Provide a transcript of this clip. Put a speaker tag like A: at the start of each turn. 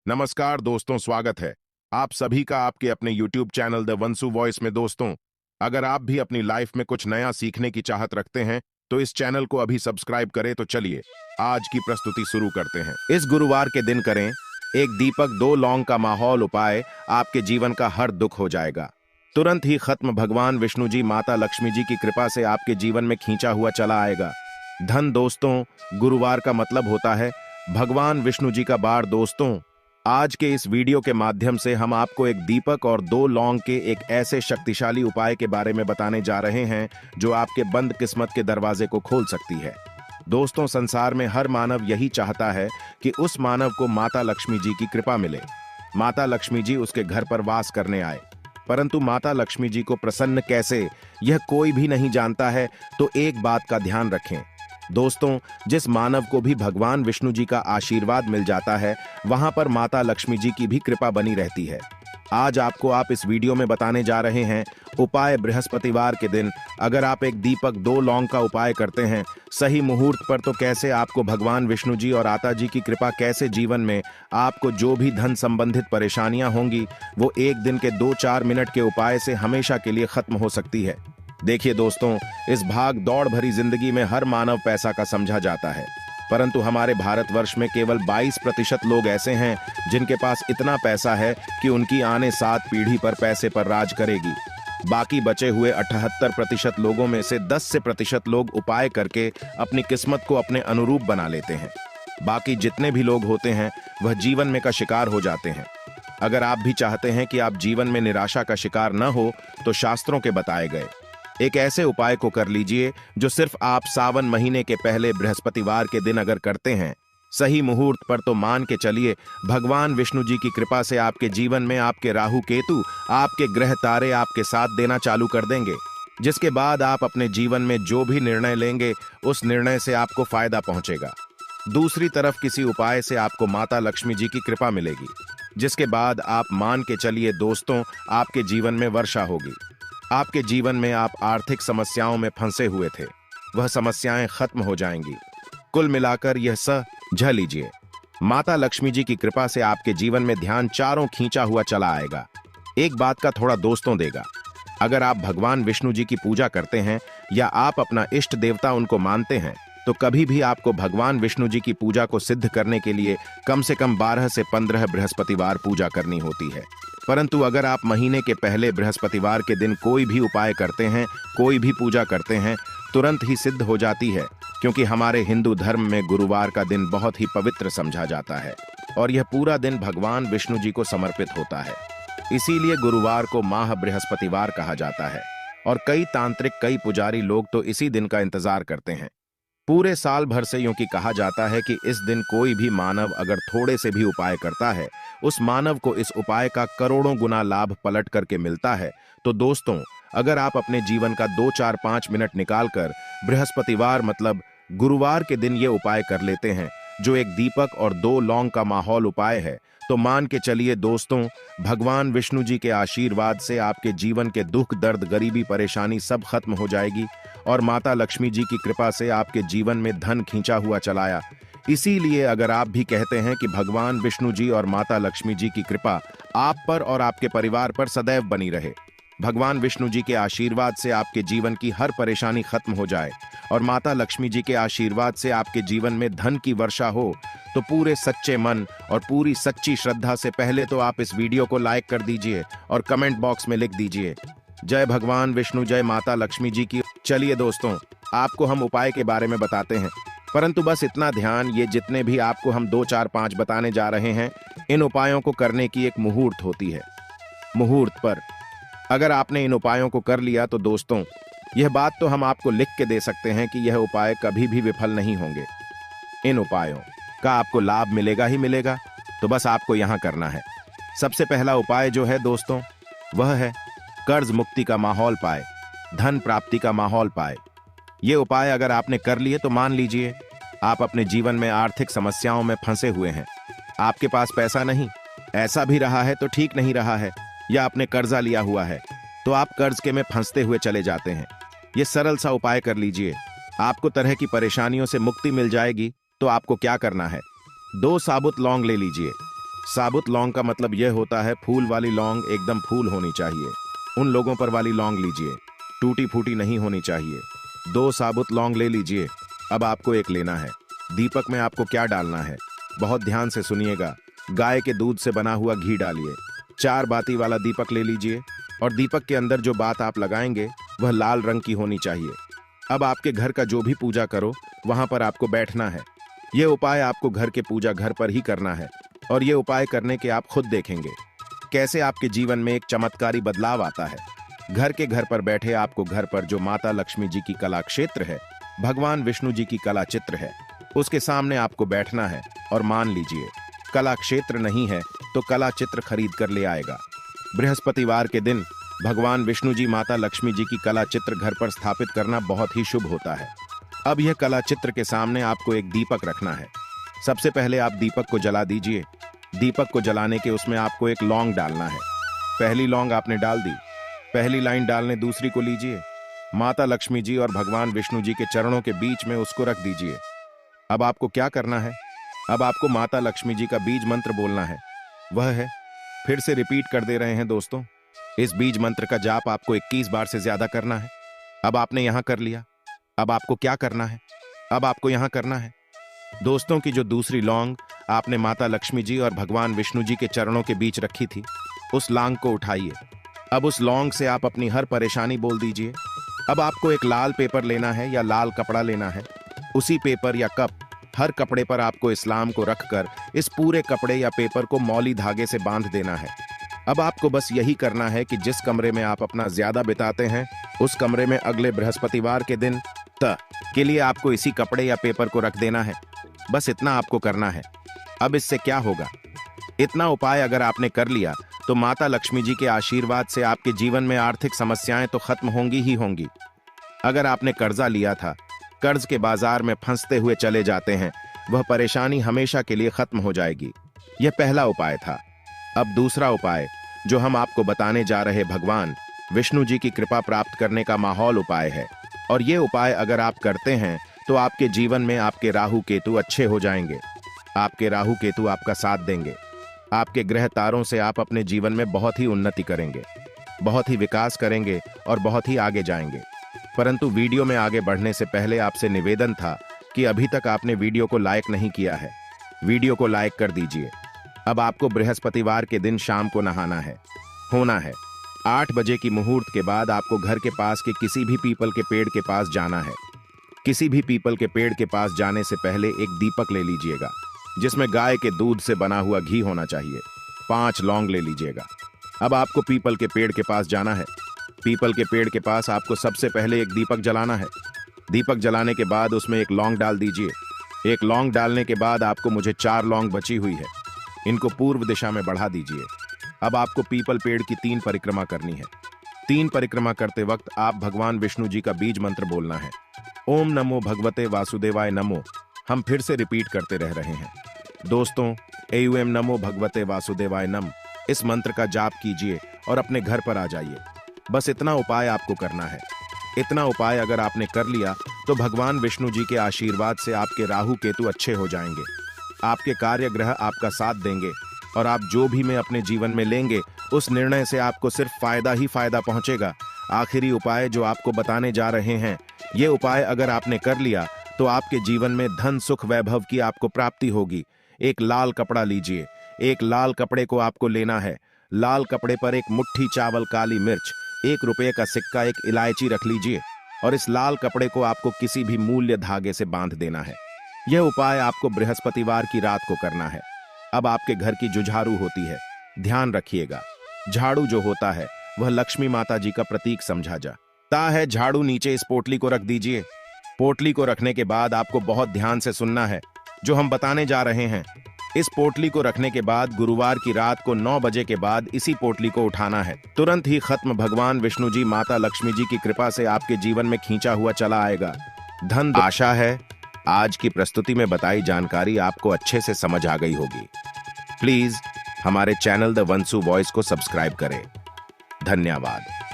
A: नमस्कार दोस्तों, स्वागत है आप सभी का आपके अपने YouTube चैनल द वंसु वॉइस में। दोस्तों, अगर आप भी अपनी लाइफ में कुछ नया सीखने की चाहत रखते हैं तो इस चैनल को अभी सब्सक्राइब करें। तो चलिए आज की प्रस्तुति शुरू करते हैं। इस गुरुवार के दिन करें एक दीपक दो लौंग का माहौल उपाय, आपके जीवन का हर दुख हो जाएगा तुरंत ही खत्म। भगवान विष्णु जी माता लक्ष्मी जी की कृपा से आपके जीवन में खींचा हुआ चला आएगा धन। दोस्तों, गुरुवार का मतलब होता है भगवान विष्णु जी का बार। दोस्तों, आज के इस वीडियो के माध्यम से हम आपको एक दीपक और दो लौंग के एक ऐसे शक्तिशाली उपाय के बारे में बताने जा रहे हैं जो आपके बंद किस्मत के दरवाजे को खोल सकती है। दोस्तों, संसार में हर मानव यही चाहता है कि उस मानव को माता लक्ष्मी जी की कृपा मिले, माता लक्ष्मी जी उसके घर पर वास करने आए। परंतु माता लक्ष्मी जी को प्रसन्न कैसे, यह कोई भी नहीं जानता है। तो एक बात का ध्यान रखें दोस्तों, जिस मानव को भी भगवान विष्णु जी का आशीर्वाद मिल जाता है वहां पर माता लक्ष्मी जी की भी कृपा बनी रहती है। आज आपको आप इस वीडियो में बताने जा रहे हैं उपाय। बृहस्पतिवार के दिन अगर आप एक दीपक दो लौंग का उपाय करते हैं सही मुहूर्त पर, तो कैसे आपको भगवान विष्णु जी और माता जी की कृपा, कैसे जीवन में आपको जो भी धन संबंधित परेशानियां होंगी वो एक दिन के 2-4 मिनट के उपाय से हमेशा के लिए खत्म हो सकती है। देखिए दोस्तों, इस भाग दौड़ भरी जिंदगी में हर मानव पैसा का समझा जाता है, परंतु हमारे भारतवर्ष में केवल 22% लोग ऐसे हैं जिनके पास इतना पैसा है कि उनकी आने 7 पीढ़ी पर पैसे पर राज करेगी। बाकी बचे हुए 78% लोगों में से 10% लोग उपाय करके अपनी किस्मत को अपने अनुरूप बना लेते हैं। बाकी जितने भी लोग होते हैं वह जीवन में का शिकार हो जाते हैं। अगर आप भी चाहते हैं कि आप जीवन में निराशा का शिकार न हो तो शास्त्रों के बताए गए एक ऐसे उपाय को कर लीजिए जो सिर्फ आप सावन महीने के पहले बृहस्पतिवार के दिन अगर करते हैं सही मुहूर्त पर, तो मान के चलिए भगवान विष्णु जी की कृपा से आपके जीवन में आपके राहु केतु, आपके ग्रह तारे आपके साथ देना चालू कर देंगे, जिसके बाद आप अपने जीवन में जो भी निर्णय लेंगे उस निर्णय से आपको फायदा पहुंचेगा। दूसरी तरफ किसी उपाय से आपको माता लक्ष्मी जी की कृपा मिलेगी, जिसके बाद आप मान के चलिए दोस्तों आपके जीवन में वर्षा होगी। आपके जीवन में आप आर्थिक समस्याओं में फंसे हुए थे, वह समस्याएं खत्म हो जाएंगी। कुल मिलाकर यह समझ लीजिए माता लक्ष्मी जी की कृपा से आपके जीवन में ध्यान चारों खींचा हुआ चला आएगा। एक बात का थोड़ा दोस्तों देगा, अगर आप भगवान विष्णु जी की पूजा करते हैं या आप अपना इष्ट देवता उनको मानते हैं तो कभी भी आपको भगवान विष्णु जी की पूजा को सिद्ध करने के लिए कम से कम 12 से 15 बृहस्पतिवार पूजा करनी होती है। परंतु अगर आप महीने के पहले बृहस्पतिवार के दिन कोई भी उपाय करते हैं, कोई भी पूजा करते हैं, तुरंत ही सिद्ध हो जाती है, क्योंकि हमारे हिंदू धर्म में गुरुवार का दिन बहुत ही पवित्र समझा जाता है और यह पूरा दिन भगवान विष्णु जी को समर्पित होता है। इसीलिए गुरुवार को माह बृहस्पतिवार कहा जाता है और कई तांत्रिक, कई पुजारी लोग तो इसी दिन का इंतजार करते हैं पूरे साल भर से। यूं कि कहा जाता है कि इस दिन कोई भी मानव अगर थोड़े से भी उपाय करता है उस मानव को इस उपाय का करोड़ों गुना लाभ पलट करके मिलता है। तो दोस्तों, अगर आप अपने जीवन का 2-4-5 मिनट निकालकर बृहस्पतिवार मतलब गुरुवार के दिन ये उपाय कर लेते हैं जो एक दीपक और दो लौंग का माहौल उपाय है, तो मान के चलिए दोस्तों भगवान विष्णु जी के आशीर्वाद से आपके जीवन के दुख, दर्द, गरीबी, परेशानी सब खत्म हो जाएगी और माता लक्ष्मी जी की कृपा से आपके जीवन में धन खींचा हुआ चलाया। इसीलिए अगर आप भी कहते हैं कि भगवान विष्णु जी और माता लक्ष्मी जी की कृपा आप पर और आपके परिवार पर सदैव बनी रहे, भगवान विष्णु जी के आशीर्वाद से आपके जीवन की हर परेशानी खत्म हो जाए और माता लक्ष्मी जी के आशीर्वाद से आपके जीवन में धन की वर्षा हो, तो पूरे सच्चे मन और पूरी सच्ची श्रद्धा से पहले तो आप इस वीडियो को लाइक कर दीजिए और कमेंट बॉक्स में लिख दीजिए जय भगवान विष्णु, जय माता लक्ष्मी जी की। चलिए दोस्तों, आपको हम उपाय के बारे में बताते हैं, परंतु बस इतना ध्यान, ये जितने भी आपको हम 2-4-5 बताने जा रहे हैं इन उपायों को करने की एक मुहूर्त होती है। मुहूर्त पर अगर आपने इन उपायों को कर लिया तो दोस्तों यह बात तो हम आपको लिख के दे सकते हैं कि यह उपाय कभी भी विफल नहीं होंगे। इन उपायों का आपको लाभ मिलेगा ही मिलेगा। तो बस आपको यहां करना है, सबसे पहला उपाय जो है दोस्तों वह है कर्ज मुक्ति का माहौल पाए, धन प्राप्ति का माहौल पाए। ये उपाय अगर आपने कर लिए तो मान लीजिए आप अपने जीवन में आर्थिक समस्याओं में फंसे हुए हैं, आपके पास पैसा नहीं, ऐसा भी रहा है तो ठीक नहीं रहा है, या आपने कर्जा लिया हुआ है तो आप कर्ज के में फंसते हुए चले जाते हैं। ये सरल सा उपाय कर लीजिए, आपको तरह की परेशानियों से मुक्ति मिल जाएगी। तो आपको क्या करना है, 2 साबुत लौंग ले लीजिए, साबुत लौंग का मतलब यह होता है फूल वाली लौंग एकदम फूल होनी चाहिए। उन लोगों पर वाली लौंग लीजिए, टूटी फूटी नहीं होनी चाहिए। 2 साबुत लौंग ले लीजिए। अब आपको एक लेना है। दीपक में आपको क्या डालना है, बहुत ध्यान से सुनिएगा। गाय के दूध से बना हुआ घी डालिए। 4 बाती वाला दीपक ले लीजिए और दीपक के अंदर जो बात आप लगाएंगे वह लाल रंग की होनी चाहिए। अब आपके घर का जो भी पूजा करो वहां पर आपको बैठना है। यह उपाय आपको घर के पूजा घर पर ही करना है और ये उपाय करने के आप खुद देखेंगे कैसे आपके जीवन में एक चमत्कारी बदलाव आता है। घर के घर पर बैठे आपको घर पर जो माता लक्ष्मी जी की कला क्षेत्र है, भगवान विष्णु जी की कला चित्र है, उसके सामने आपको बैठना है और मान लीजिए कला क्षेत्र नहीं है तो कला चित्र खरीद कर ले आएगा। बृहस्पतिवार के दिन भगवान विष्णु जी माता लक्ष्मी जी की कला चित्र घर पर स्थापित करना बहुत ही शुभ होता है। अब यह कला चित्र के सामने आपको एक दीपक रखना है। सबसे पहले आप दीपक को जला दीजिए। दीपक को जलाने के उसमें आपको एक लौंग डालना है। पहली लौंग आपने डाल दी। पहली लाइन डालने दूसरी को लीजिए। माता लक्ष्मी जी और भगवान विष्णु जी के चरणों के बीच में उसको रख दीजिए। अब आपको क्या करना है, अब आपको माता लक्ष्मी जी का बीज मंत्र बोलना है। वह है, फिर से रिपीट कर दे रहे हैं दोस्तों, इस बीज मंत्र का जाप आपको 21 बार से ज्यादा करना है। अब आपने यहां कर लिया, अब आपको क्या करना है, अब आपको यहां करना है दोस्तों की जो दूसरी लौंग आपने माता लक्ष्मी जी और भगवान विष्णु जी के चरणों के बीच रखी थी, उस लौंग को उठाइए। अब उस लौंग से आप अपनी हर परेशानी बोल दीजिए। अब आपको एक लाल पेपर लेना है या लाल कपड़ा लेना है। उसी पेपर या कप, हर कपड़े पर आपको इस्लाम को रखकर इस पूरे कपड़े या पेपर को मौली धागे से बांध देना है। अब आपको बस यही करना है कि जिस कमरे में आप अपना ज्यादा बिताते हैं उस कमरे में अगले बृहस्पतिवार के दिन के लिए आपको इसी कपड़े या पेपर को रख देना है। बस इतना आपको करना है। अब इससे क्या होगा, इतना उपाय अगर आपने कर लिया तो माता लक्ष्मी जी के आशीर्वाद से आपके जीवन में आर्थिक समस्याएं तो खत्म होंगी ही होंगी। अगर आपने कर्जा लिया था, कर्ज के बाजार में फंसते हुए चले जाते हैं, वह परेशानी हमेशा के लिए खत्म हो जाएगी। यह पहला उपाय था। अब दूसरा उपाय जो हम आपको बताने जा रहे भगवान विष्णु जी की कृपा प्राप्त करने का माहौल उपाय है। और ये उपाय अगर आप करते हैं तो आपके जीवन में आपके राहु केतु अच्छे हो जाएंगे। आपके राहु केतु आपका साथ देंगे। आपके ग्रह तारों से आप अपने जीवन में बहुत ही उन्नति करेंगे, बहुत ही विकास करेंगे और बहुत ही आगे जाएंगे। परंतु वीडियो में आगे बढ़ने से पहले आपसे निवेदन था कि अभी तक आपने वीडियो को लाइक नहीं किया है, वीडियो को लाइक कर दीजिए। अब आपको बृहस्पतिवार के दिन शाम को नहाना है, होना है 8 बजे की मुहूर्त के बाद आपको घर के पास के किसी भी पीपल के पेड़ के पास जाना है। किसी भी पीपल के पेड़ के पास जाने से पहले एक दीपक ले लीजिएगा जिसमें गाय के दूध से बना हुआ घी होना चाहिए। 5 लौंग ले लीजिएगा। अब आपको पीपल के पेड़ के पास जाना है। पीपल के पेड़ के पास आपको सबसे पहले एक दीपक जलाना है। दीपक जलाने के बाद उसमें एक लौंग डाल दीजिए। एक लौंग डालने के बाद आपको मुझे 4 लौंग बची हुई है, इनको पूर्व दिशा में बढ़ा दीजिए। अब आपको पीपल पेड़ की 3 परिक्रमा करनी है। 3 परिक्रमा करते वक्त आप भगवान विष्णु जी का बीज मंत्र बोलना है। ओम नमो भगवते वासुदेवाय नमो। हम फिर से रिपीट करते रह रहे हैं दोस्तों, एम नमो भगवते वासुदेवाय नम। इस मंत्र का जाप कीजिए और अपने घर पर आ जाइए। बस इतना उपाय आपको करना है। इतना उपाय अगर आपने कर लिया तो भगवान विष्णु जी के आशीर्वाद से आपके राहु केतु अच्छे हो जाएंगे। आपके कार्य ग्रह आपका साथ देंगे और आप जो भी में अपने जीवन में लेंगे उस निर्णय से आपको सिर्फ फायदा ही फायदा पहुंचेगा। आखिरी उपाय जो आपको बताने जा रहे हैं, ये उपाय अगर आपने कर लिया तो आपके जीवन में धन सुख वैभव की आपको प्राप्ति होगी। एक लाल कपड़ा लीजिए। एक लाल कपड़े को आपको लेना है। लाल कपड़े पर एक मुट्ठी चावल, काली मिर्च, 1 रुपये का सिक्का, एक इलायची रख लीजिए और इस लाल कपड़े को आपको किसी भी मूल्य धागे से बांध देना है। यह उपाय आपको बृहस्पतिवार की रात को करना है। अब आपके घर की जो झाड़ू होती है, ध्यान रखिएगा, झाड़ू जो होता है वह लक्ष्मी माता जी का प्रतीक समझा जाता है। झाड़ू नीचे इस पोटली को रख दीजिए। पोटली को रखने के बाद आपको बहुत ध्यान से सुनना है जो हम बताने जा रहे हैं। इस पोटली को रखने के बाद गुरुवार की रात को 9 बजे के बाद इसी पोटली को उठाना है। तुरंत ही खत्म भगवान विष्णु जी माता लक्ष्मी जी की कृपा से आपके जीवन में खींचा हुआ चला आएगा धन। आशा है आज की प्रस्तुति में बताई जानकारी आपको अच्छे से समझ आ गई होगी। प्लीज हमारे चैनल द वंसु वॉइस को सब्सक्राइब करें। धन्यवाद।